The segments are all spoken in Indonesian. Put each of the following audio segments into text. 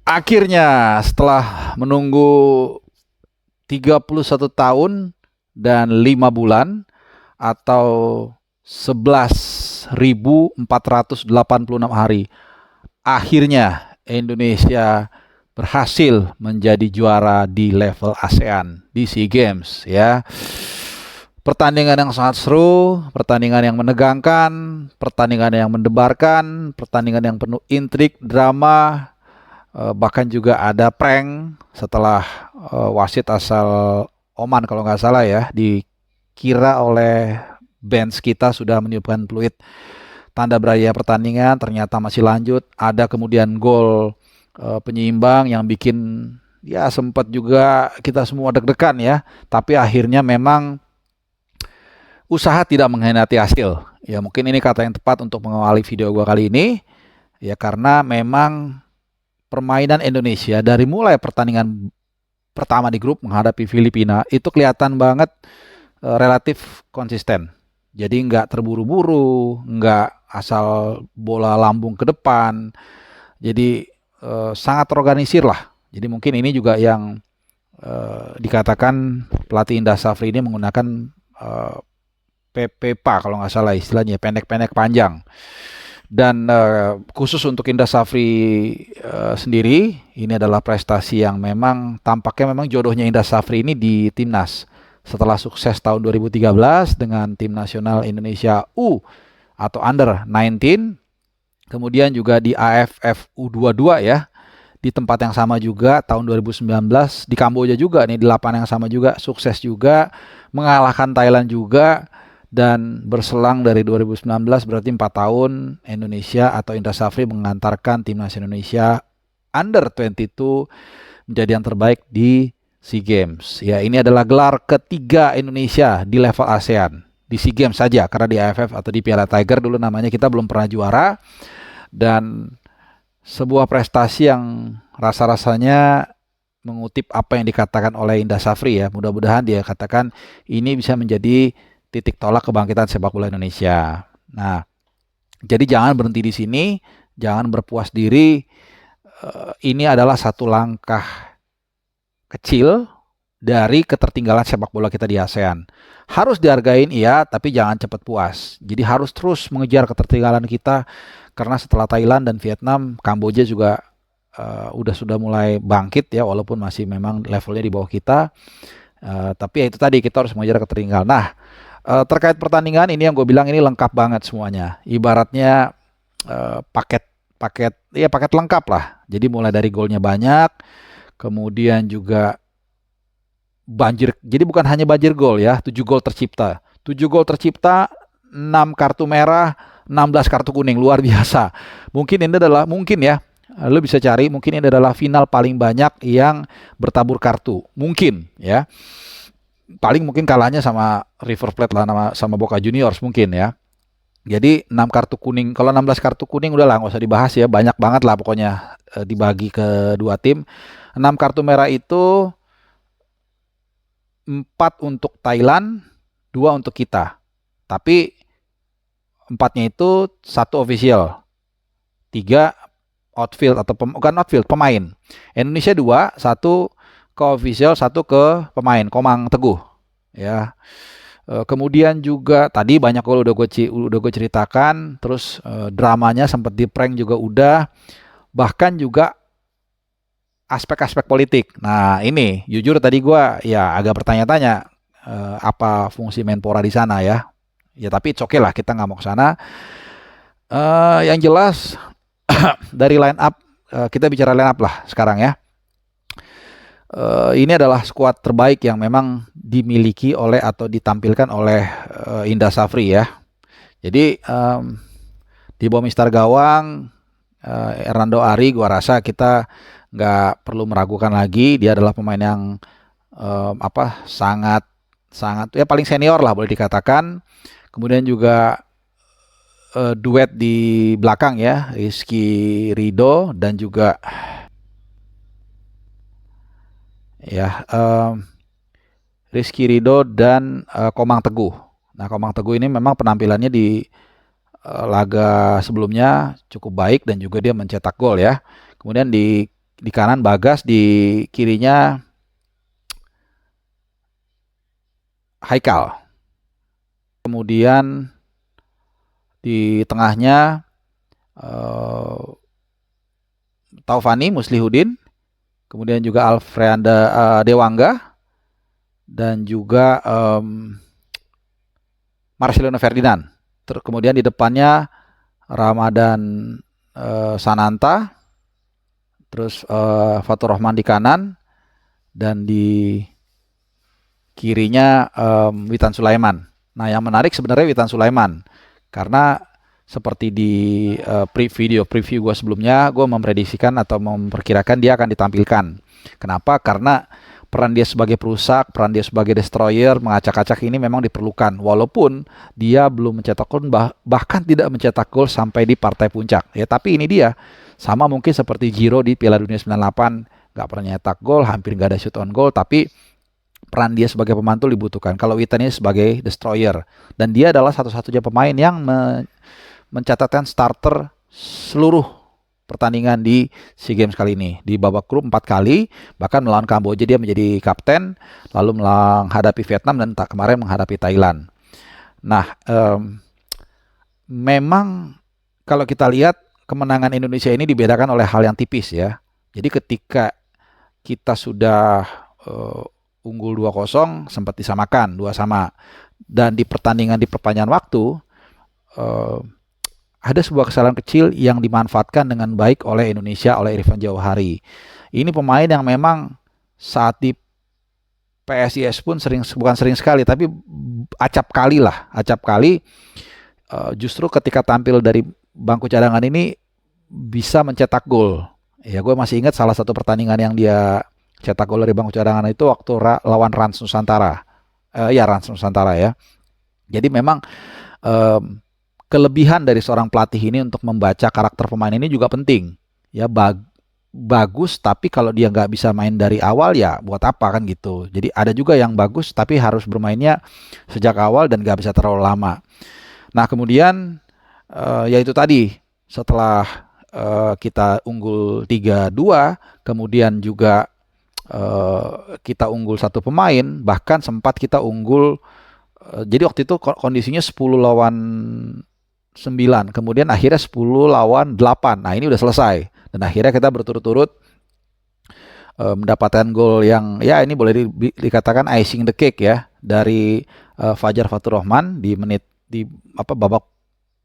Akhirnya setelah menunggu 31 tahun dan 5 bulan atau 11.486 hari, akhirnya Indonesia berhasil menjadi juara di level ASEAN di SEA Games ya. Pertandingan yang sangat seru, pertandingan yang menegangkan, pertandingan yang mendebarkan, pertandingan yang penuh intrik, drama, bahkan juga ada prank setelah wasit asal Oman kalau nggak salah ya, dikira oleh bench kita sudah meniupkan peluit tanda berakhirnya pertandingan, ternyata masih lanjut. Ada kemudian gol penyeimbang yang bikin ya sempat juga kita semua deg-degan ya, tapi akhirnya memang usaha tidak mengkhianati hasil. Ya mungkin ini kata yang tepat untuk mengawali video gua kali ini. Ya karena memang permainan Indonesia dari mulai pertandingan pertama di grup menghadapi Filipina itu kelihatan banget relatif konsisten. Jadi nggak terburu-buru, nggak asal bola lambung ke depan. Jadi sangat terorganisir lah. Jadi mungkin ini juga yang dikatakan pelatih Indra Safri ini menggunakan PPPA kalau nggak salah istilahnya, pendek-pendek panjang. Dan khusus untuk Indra Safri sendiri, ini adalah prestasi yang memang tampaknya memang jodohnya Indra Safri ini di timnas. Setelah sukses tahun 2013 dengan tim nasional Indonesia U atau Under 19, kemudian juga di AFF U22 ya, di tempat yang sama juga tahun 2019 di Kamboja juga nih, di lapangan yang sama juga, sukses juga, mengalahkan Thailand juga. Dan berselang dari 2019 berarti 4 tahun Indonesia atau Indra Safri mengantarkan timnas Indonesia Under 22 menjadi yang terbaik di SEA Games. Ya, ini adalah gelar ketiga Indonesia di level ASEAN di SEA Games saja, karena di AFF atau di Piala Tiger dulu namanya kita belum pernah juara. Dan sebuah prestasi yang rasa-rasanya mengutip apa yang dikatakan oleh Indra Safri ya, mudah-mudahan dia katakan ini bisa menjadi titik tolak kebangkitan sepak bola Indonesia. Nah, jadi jangan berhenti di sini, jangan berpuas diri. Ini adalah satu langkah kecil dari ketertinggalan sepak bola kita di ASEAN. Harus dihargain iya, tapi jangan cepat puas. Jadi harus terus mengejar ketertinggalan kita, karena setelah Thailand dan Vietnam, Kamboja juga sudah mulai bangkit ya, walaupun masih memang levelnya di bawah kita. Tapi ya itu tadi, kita harus mengejar ketertinggalan. Nah, terkait pertandingan ini yang gue bilang ini lengkap banget semuanya. Ibaratnya paket lengkap lah. Jadi mulai dari golnya banyak, kemudian juga banjir. Jadi bukan hanya banjir gol ya, 7 gol tercipta. 7 gol tercipta, 6 kartu merah, 16 kartu kuning, luar biasa. Mungkin ini adalah ya, lo bisa cari, mungkin ini adalah final paling banyak yang bertabur kartu. Mungkin ya. Paling mungkin kalahnya sama River Plate lah, sama Boca Juniors mungkin ya. Jadi 6 kartu kuning, kalau 16 kartu kuning udah lah nggak usah dibahas ya, banyak banget lah pokoknya dibagi ke dua tim. 6 kartu merah itu 4 untuk Thailand, 2 untuk kita. Tapi 4-nya itu 1 official, 3 outfield atau bukan outfield, pemain. Indonesia 2, 1 ke official, 1 ke pemain, Komang Teguh ya. Kemudian juga tadi banyak gol udah gue ceritakan, terus dramanya sempat di prank juga udah, bahkan juga aspek-aspek politik. Nah ini jujur tadi gue ya agak bertanya-tanya apa fungsi Menpora di sana ya. Ya tapi it's okay lah, kita nggak mau ke sana. Yang jelas dari line up, kita bicara line up lah sekarang ya. Ini adalah skuad terbaik yang memang dimiliki oleh atau ditampilkan oleh Indra Safri ya. Jadi di bawah Mister Gawang, Hernando Ari, gua rasa kita nggak perlu meragukan lagi. Dia adalah pemain yang sangat ya paling senior lah boleh dikatakan. Kemudian juga duet di belakang ya, Rizky Ridho dan juga ya Rizky Ridho dan Komang Teguh. Nah, Komang Teguh ini memang penampilannya di laga sebelumnya cukup baik dan juga dia mencetak gol ya. Kemudian di Di kanan Bagas, di kirinya Haikal. Kemudian di tengahnya Taufani Muslihudin, kemudian juga Alfreanda Dewangga, dan juga Marcelino Ferdinand. Kemudian di depannya Ramadan Sananta, terus Fatur Rahman di kanan, dan di kirinya Witan Sulaiman. Nah, yang menarik sebenarnya Witan Sulaiman, karena seperti di preview gue sebelumnya, gue memprediksikan atau memperkirakan dia akan ditampilkan. Kenapa? Karena peran dia sebagai perusak, peran dia sebagai destroyer, mengacak-acak ini memang diperlukan. Walaupun dia belum mencetak gol, bahkan tidak mencetak gol sampai di partai puncak. Ya, tapi ini dia. Sama mungkin seperti Giro di Piala Dunia 98, nggak pernah nyetak gol, hampir nggak ada shoot on goal, tapi peran dia sebagai pemantul dibutuhkan. Kalau Witan ini sebagai destroyer. Dan dia adalah satu-satunya pemain yang mencatatkan starter seluruh pertandingan di SEA Games kali ini. Di babak grup 4 kali, bahkan melawan Kamboja dia menjadi kapten, lalu menghadapi Vietnam, dan kemarin menghadapi Thailand. Nah, memang kalau kita lihat kemenangan Indonesia ini dibedakan oleh hal yang tipis ya. Jadi ketika kita sudah unggul 2-0, sempat disamakan 2-2. Dan di pertandingan di perpanjangan waktu, ada sebuah kesalahan kecil yang dimanfaatkan dengan baik oleh Indonesia, oleh Irfan Jauhari. Ini pemain yang memang saat di PSIS pun bukan sering sekali, tapi acap kali justru ketika tampil dari bangku cadangan ini bisa mencetak gol. Ya, gue masih ingat salah satu pertandingan yang dia cetak gol dari bangku cadangan itu waktu lawan Rans Nusantara. Rans Nusantara ya. Jadi memang kelebihan dari seorang pelatih ini untuk membaca karakter pemain ini juga penting. Ya, bagus, tapi kalau dia nggak bisa main dari awal ya buat apa kan gitu. Jadi ada juga yang bagus tapi harus bermainnya sejak awal dan nggak bisa terlalu lama. Nah, kemudian ya itu tadi, setelah kita unggul 3-2, kemudian juga kita unggul satu pemain, bahkan sempat kita unggul, jadi waktu itu kondisinya 10 lawan 9, kemudian akhirnya 10 lawan 8. Nah, ini udah selesai, dan akhirnya kita berturut-turut mendapatkan gol yang ya ini boleh dikatakan icing the cake ya, dari Fajar Fatur Rahman di babak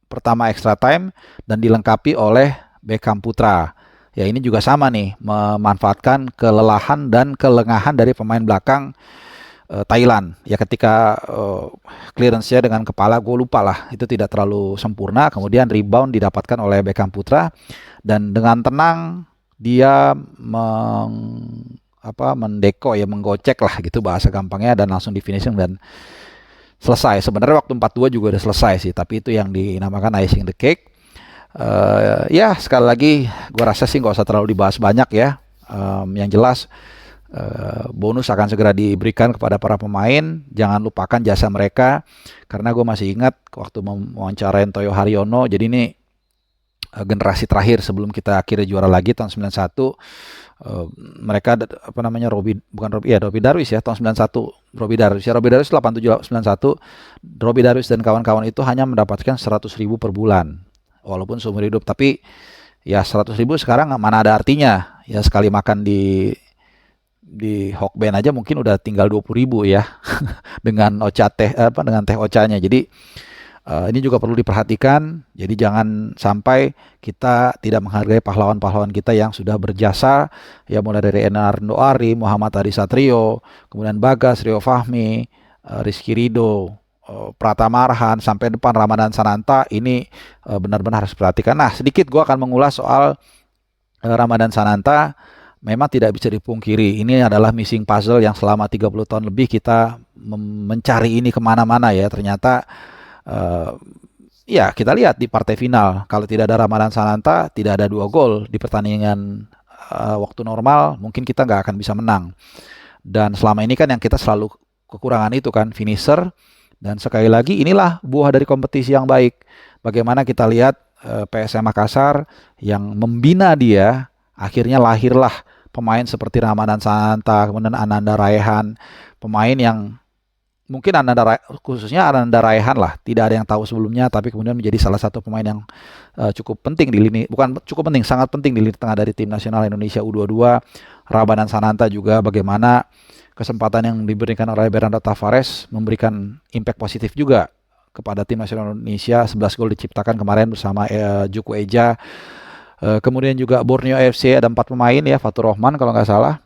pertama extra time, dan dilengkapi oleh Beckham Putra. Ya, ini juga sama nih, memanfaatkan kelelahan dan kelengahan dari pemain belakang Thailand. Ya, ketika clearance-nya dengan kepala, gue lupa lah, itu tidak terlalu sempurna. Kemudian rebound didapatkan oleh Beckham Putra, dan dengan tenang dia mendeko ya, menggocek lah gitu bahasa gampangnya, dan langsung di finishing dan selesai. Sebenarnya waktu 4-2 juga udah selesai sih, tapi itu yang dinamakan icing the cake. Ya, sekali lagi gue rasa sih nggak usah terlalu dibahas banyak ya. Yang jelas bonus akan segera diberikan kepada para pemain. Jangan lupakan jasa mereka, karena gue masih ingat waktu mewawancarain Toyo Haryono. Jadi ini generasi terakhir sebelum kita akhirnya juara lagi tahun 91. Mereka Robi Darwis ya, tahun 91. Robi Darwis 87 91. Robi Darwis dan kawan-kawan itu hanya mendapatkan 100.000 per bulan walaupun seumur hidup, tapi ya 100.000 sekarang mana ada artinya ya. Sekali makan di Hokben aja mungkin udah tinggal 20.000 ya dengan dengan teh ocanya. Jadi ini juga perlu diperhatikan. Jadi jangan sampai kita tidak menghargai pahlawan-pahlawan kita yang sudah berjasa ya, mulai dari Enar Noari, Muhammad Adi Satrio, kemudian Bagas, Rio Fahmi, Rizky Ridho, Pratama Arhan, sampai depan Ramadan Sananta. Ini benar-benar harus diperhatikan. Nah, sedikit gue akan mengulas soal Ramadan Sananta. Memang tidak bisa dipungkiri, ini adalah missing puzzle yang selama 30 tahun lebih kita mencari ini kemana-mana ya. Ternyata ya kita lihat di partai final, kalau tidak ada Ramadan Sananta, tidak ada 2 gol di pertandingan waktu normal, mungkin kita nggak akan bisa menang. Dan selama ini kan yang kita selalu kekurangan itu kan, finisher. Dan sekali lagi inilah buah dari kompetisi yang baik. Bagaimana kita lihat PSM Makassar yang membina dia akhirnya lahirlah pemain seperti Ramadan Sananta, kemudian Ananda Raihan, pemain yang mungkin khususnya Ananda Raihan lah, tidak ada yang tahu sebelumnya, tapi kemudian menjadi salah satu pemain yang cukup penting di lini, bukan cukup penting, sangat penting di lini tengah dari tim nasional Indonesia U22. Ramadan Sananta juga bagaimana kesempatan yang diberikan oleh Bernardo Tavares memberikan impact positif juga kepada tim nasional Indonesia. 11 gol diciptakan kemarin bersama Juku Eja. Kemudian juga Borneo FC ada 4 pemain ya, Fatur Rahman kalau nggak salah.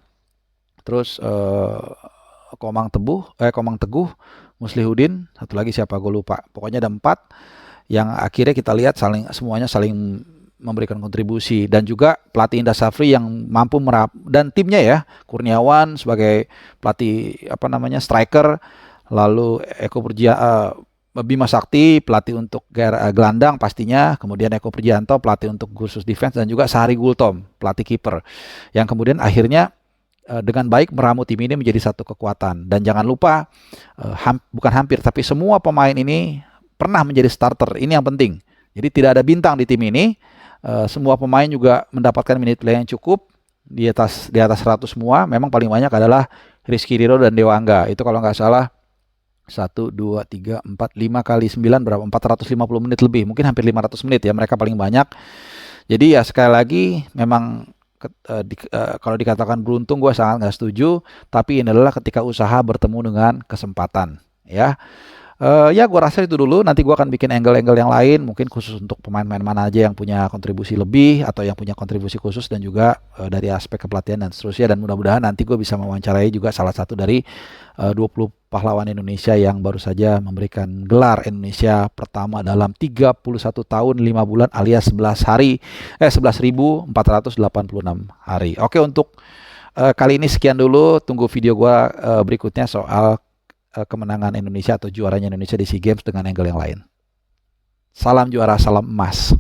Terus Komang Teguh, Muslihudin, satu lagi siapa gue lupa. Pokoknya ada 4 yang akhirnya kita lihat semuanya saling memberikan kontribusi, dan juga pelatih Indra Safri yang mampu dan timnya ya, Kurniawan sebagai pelatih striker, lalu Bima Sakti pelatih untuk gelandang pastinya, kemudian Eko Prijanto pelatih untuk khusus defense, dan juga Sahari Gultom pelatih kiper yang kemudian akhirnya dengan baik meramu tim ini menjadi satu kekuatan. Dan jangan lupa bukan hampir tapi semua pemain ini pernah menjadi starter. Ini yang penting. Jadi tidak ada bintang di tim ini. Semua pemain juga mendapatkan menit play yang cukup di atas 100 semua. Memang paling banyak adalah Rizky Ridho dan Dewa Angga. Itu kalau nggak salah 1, 2, 3, 4, 5 kali 9 berapa? 450 menit lebih. Mungkin hampir 500 menit ya. Mereka paling banyak. Jadi ya sekali lagi memang kalau dikatakan beruntung, gue sangat nggak setuju. Tapi ini adalah ketika usaha bertemu dengan kesempatan ya. Ya gue rasa itu dulu. Nanti gue akan bikin angle-angle yang lain, mungkin khusus untuk pemain-pemain mana aja yang punya kontribusi lebih atau yang punya kontribusi khusus, dan juga dari aspek kepelatihan dan seterusnya. Dan mudah-mudahan nanti gue bisa mewawancarai juga salah satu dari 20 pahlawan Indonesia yang baru saja memberikan gelar Indonesia pertama dalam 31 tahun 5 bulan alias 11.486 hari. Oke, untuk kali ini sekian dulu. Tunggu video gue berikutnya soal kemenangan Indonesia atau juaranya Indonesia di SEA Games dengan angle yang lain. Salam juara, salam emas.